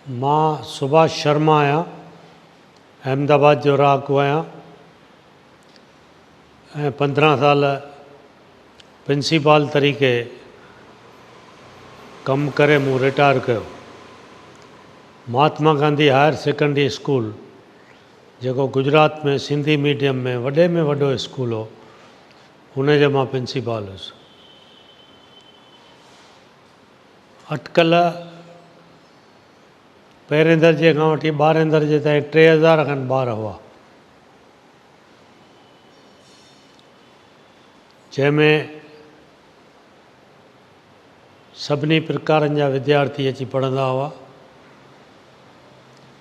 मां सुभाष शर्मा आहियां, अहमदाबाद जो रहाकू आहियां ऐं 15 साल प्रिंसिपाल तरीक़े कमु करे मूं रिटायर कयो। Mahatma Gandhi higher secondary school जेको गुजरात में सिंधी मीडियम में वॾो स्कूल हो, हुनजो मां प्रिंसिपाल हुयुसि। अटकल पहिरें दर्जे खां वठी 12हें दर्जे ताईं 3000 खनि ॿार हुआ, जंहिंमें सभिनी प्रकारनि जा विद्यार्थी अची पढ़ंदा हुआ,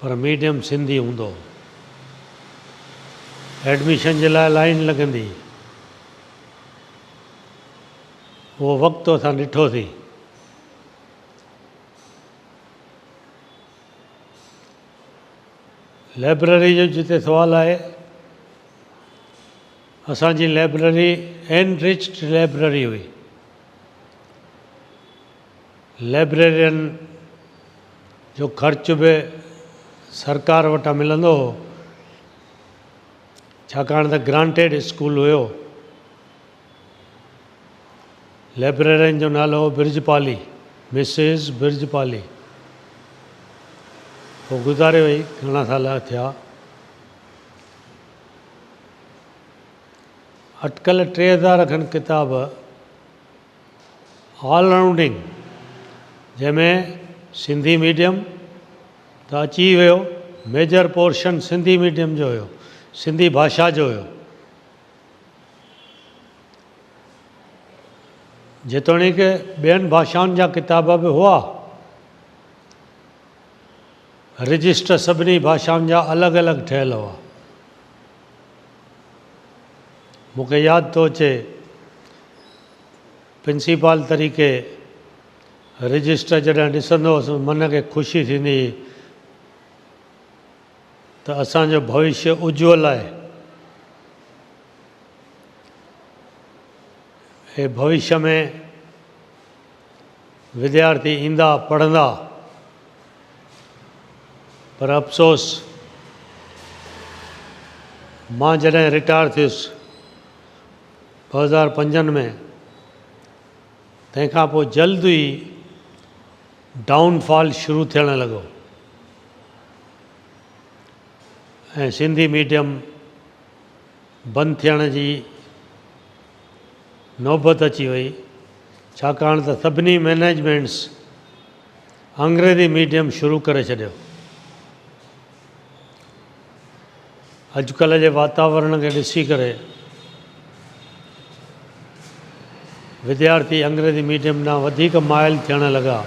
पर मीडियम सिंधी हूंदो हो। एडमिशन जे लाइ लाइन लॻंदी, उहो वक़्तु असां ॾिठोसीं। लाइब्रेरी जो जिते सुवालु आहे, असांजी लाइब्रेरी एनरिच्ड लाइब्रेरी हुई। लाइब्रेरियन जो ख़र्च बि सरकार वटां मिलंदो हो, छाकाणि त ग्रांटेड स्कूल हुयो। लाइब्रेरियन जो नालो हो बिरजपाली, मिसिस बिरजपाली। पोइ गुज़ारे वई, घणा साल थिया। अटकल 3000 खनि किताब ऑलराउंडिंग, जंहिंमें सिंधी मीडियम त अची वियो, मेजर पोर्शन सिंधी मीडियम जो हुयो, सिंधी भाषा जो हुयो। जेतोणीकि ॿियनि भाषाउनि जा किताब बि हुआ, रजिस्टर सभिनी भाषाउनि जा अलॻि अलॻि ठहियल हुआ। मूंखे यादि थो अचे, प्रिंसिपाल तरीक़े रजिस्टर जॾहिं ॾिसंदो हुउसि, मन खे ख़ुशी थींदी त असांजो भविष्य उज्ज्वल आहे। हे भविष्य में विद्यार्थी ईंदा, पढ़ंदा, पर अफ़सोस मां जॾहिं रिटायर थियुसि 2005 में, तंहिंखां पोइ जल्द ई डाउनफॉल शुरू थियण लॻो ऐं सिंधी मीडियम बंदि थियण जी नौबत अची वई, छाकाणि त सभिनी मैनेजमेंट्स अंग्रेज़ी मीडियम शुरू करे छॾियो। अॼुकल्ह जे वातावरण खे ॾिसी करे विद्यार्थी अंग्रेज़ी मीडियम ॾांहुं वधीक माइल थियण लॻा।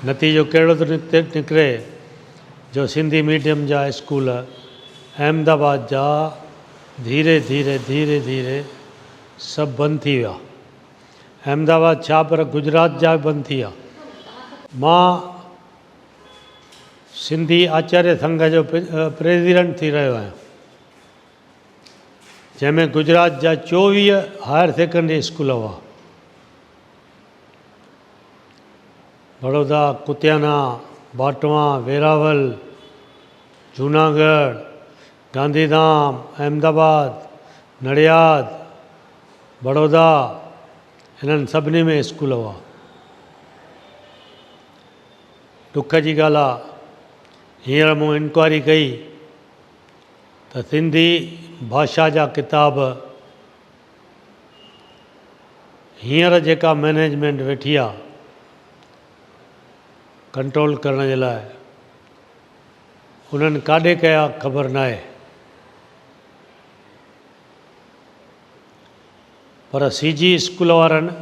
नतीजो कहिड़ो थो निकिरे जो सिंधी मीडियम जा स्कूल अहमदाबाद जा धीरे धीरे सभु बंदि थी विया। अहमदाबाद छा, पर गुजरात जा बि बंदि थी विया। मां सिंधी आचार्य संघ जो प्रेसिडेंट थी रहियो आहियां, जंहिंमें गुजरात जा 24 हायर सेकेंडरी स्कूल हुआ। बड़ौदा, कुतियाना, बाटवा, वेरावल, जूनागढ़, गांधीधाम, अहमदाबाद, नडियाद, बड़ौदा, हिननि सभिनी में स्कूल हुआ। दुख जी ॻाल्हि आहे, हींअर मूं इंक्वायरी कई त सिंधी भाषा जा किताब हींअर जेका मैनेजमेंट वेठी आहे कंट्रोल करण जे लाइ, उन्हनि काॾे कया ख़बर न आहे। पर CG स्कूल वारनि,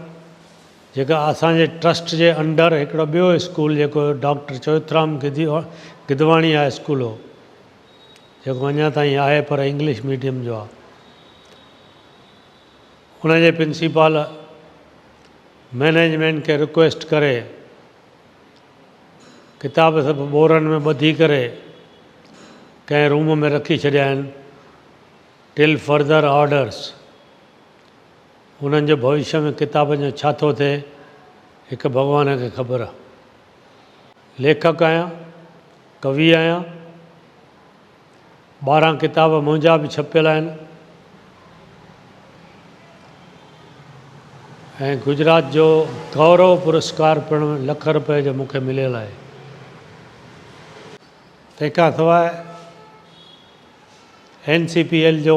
जेका असांजे ट्रस्ट जे अंडर हिकिड़ो ॿियो स्कूल जेको doctor Choithram Gidwani high school हो, जेको अञा ताईं आहे पर इंग्लिश मीडियम जो आहे, उनजे प्रिंसिपाल मैनेजमेंट खे रिक्वेस्ट करे किताब सभु बोरनि में ॿधी करे कंहिं रूम में रखी छॾिया आहिनि टिल फर्दर ऑर्डर्स। उन्हनि जो भविष्य में किताबनि जो छा थो थिए, हिकु भॻवान खे ख़बर आहे। लेखक आहियां, कवि आहियां। 12 किताब मुंहिंजा बि छपियल आहिनि ऐं गुजरात जो गौरव पुरस्कार पिणु लख रुपए जो मूंखे मिलियल आहे। तंहिंखां सवाइ NCPL जो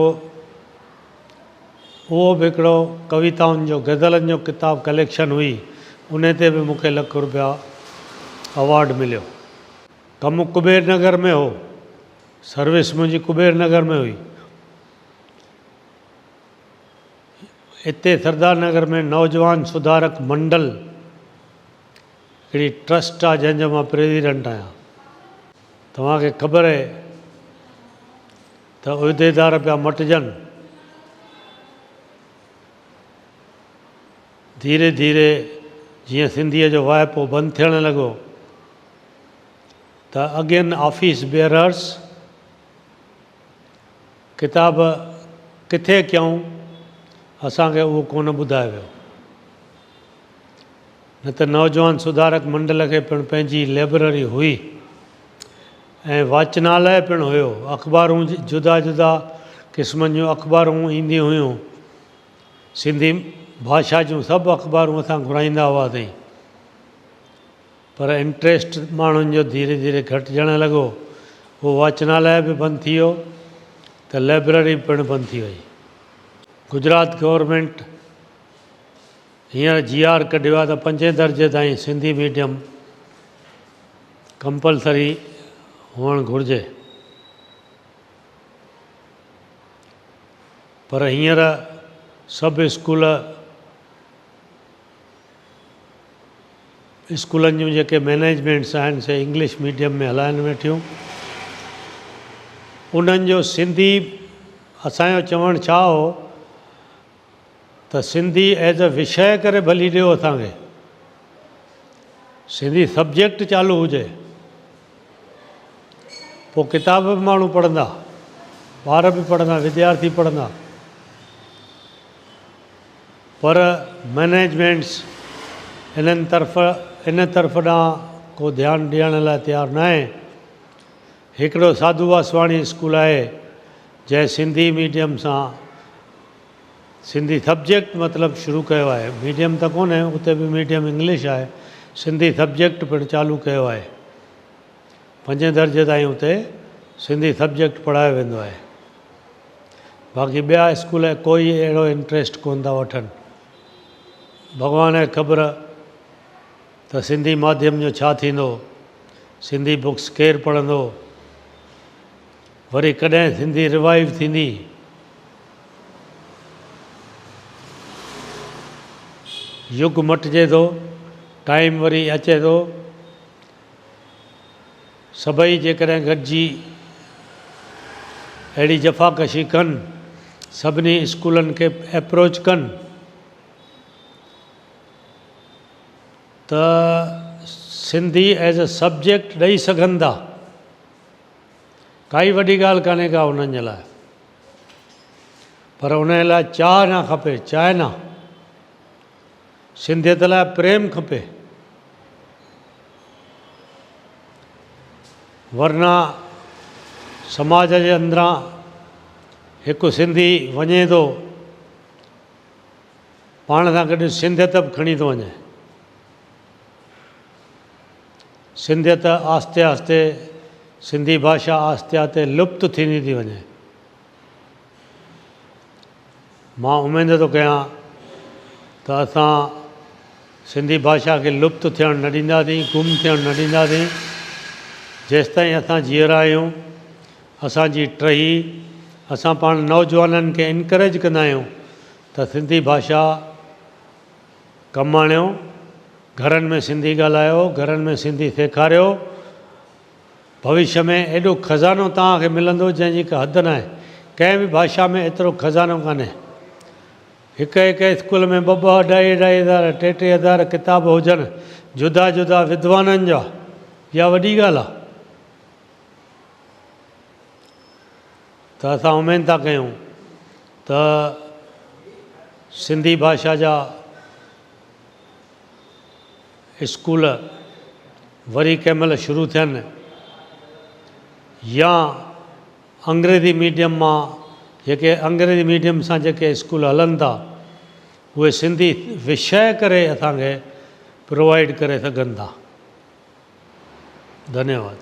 उहो बि हिकिड़ो कविताउनि जो गज़लनि जो किताब कलेक्शन हुई, उन ते बि मूंखे लख रुपया अवॉर्ड मिलियो। कमु कुबेर नगर में हो, सर्विस मुंहिंजी कुबेर नगर में हुई। हिते सरदार नगर में नौजवान सुधारक मंडल हिकिड़ी ट्रस्ट आहे जंहिंजो मां प्रेसिडेंट आहियां। तव्हांखे ख़बर आहे त उहिदेदार पिया मटिजनि, धीरे धीरे जीअं सिंधीअ जो वाइपो बंदि थियणु लॻो त अगेन ऑफिस बेयरर्स किताब किथे कयूं असांखे उहो कोन ॿुधायो वियो। न त नौजवान सुधारक मंडल खे पिणु पंहिंजी लाइब्रेरी हुई ऐं वाचनालय पिणु हुयो। अख़बारूं जुदा जुदा क़िस्मनि जूं अख़बारूं ईंदियूं हुयूं, सिंधी भाषा जूं सभु अख़बारूं असां घुराईंदा हुआसीं। पर इंट्रस्ट माण्हुनि जो धीरे धीरे घटिजणु लॻो, उहो वाचनालय बि बंदि थी वियो त लाइब्रेरी पिणु बंदि थी वई। गुजरात गवर्नमेंट हींअर GR कढियो आहे त 5 दर्जे ताईं सिंधी मीडियम कंपलसरी हुअणु घुरिजे, पर हींअर सभु स्कूलनि जूं जेके मैनेजमेंट्स आहिनि से इंग्लिश मीडियम में हलाइनि वेठियूं। उन्हनि जो सिंधी, असांजो चवणु छा हो त सिंधी एज़ अ विषय करे भली ॾियो असांखे, सिंधी सब्जेक्ट चालू हुजे, पोइ किताब बि माण्हू पढ़ंदा, ॿार बि पढ़ंदा, विद्यार्थी पढ़ंदा। पर मैनेजमेंट्स इन तरफ़ ॾांहुं को ध्यानु ॾियण लाइ तयारु न आहे। हिकिड़ो साधू वासवाणी स्कूल आहे जंहिं सिंधी मीडियम सां सिंधी सब्जेक्ट मतिलबु शुरू कयो आहे। मीडियम त कोन्हे, उते बि मीडियम इंग्लिश आहे, सिंधी सब्जेक्ट पिणु चालू कयो आहे। 5 दर्जे ताईं उते सिंधी सब्जेक्ट पढ़ायो वेंदो आहे। बाक़ी ॿिया स्कूल कोई अहिड़ो इंट्रस्ट कोन था वठनि। भॻवान खे ख़बर त सिंधी माध्यम जो छा थींदो, सिंधी बुक्स केरु पढ़ंदो, वरी कॾहिं सिंधी रिवाइव थींदी। युग मटिजे थो, टाइम वरी अचे थो। सभई जेकॾहिं गॾिजी अहिड़ी जफ़ाकशी कनि, सभिनी स्कूलनि खे एप्रोच कनि त सिंधी एज़ अ सब्जेक्ट ॾेई सघनि था। काई वॾी ॻाल्हि कान्हे का उन्हनि जे लाइ, पर उन लाइ चाह न खपे, चाहे न, सिंधियत लाइ प्रेम खपे। वरना समाज जे अंदरां हिकु सिंधी वञे थो, पाण सां गॾु सिंधियत बि खणी थो वञे। सिंधियत आहिस्ते आहिस्ते, सिंधी भाषा आहिस्ते आहिस्ते लुप्त थींदी थी वञे। मां उमेद थो कयां त असां सिंधी भाषा खे लुप्त थियणु न ॾींदासीं, गुम थियणु न ॾींदासीं। जेसिताईं असां जीअरा आहियूं, असांजी टही, असां पाण नौजवाननि खे इनकरेज कंदा आहियूं त सिंधी भाषा कमु आणियो, घरनि में सिंधी ॻाल्हायो, घरनि में सिंधी सेखारियो। भविष्य में एॾो खज़ानो तव्हांखे मिलंदो जंहिंजी का हद न आहे। कंहिं बि भाषा में एतिरो खज़ानो कान्हे। हिकु स्कूल में 2-2, 2.5-2.5 हज़ार, 3-3 हज़ार किताब हुजनि जुदा जुदा विद्वाननि जा, इहा वॾी ॻाल्हि आहे। त असां उमेद था कयूं त सिंधी भाषा जा स्कूल वरी कंहिं महिल शुरू थियनि या अंग्रेज़ी मीडियम मां जेके अंग्रेज़ी मीडियम सां जेके स्कूल हलनि था उहे सिंधी विषय करे असांखे प्रोवाइड करे सघनि था। धन्यवाद।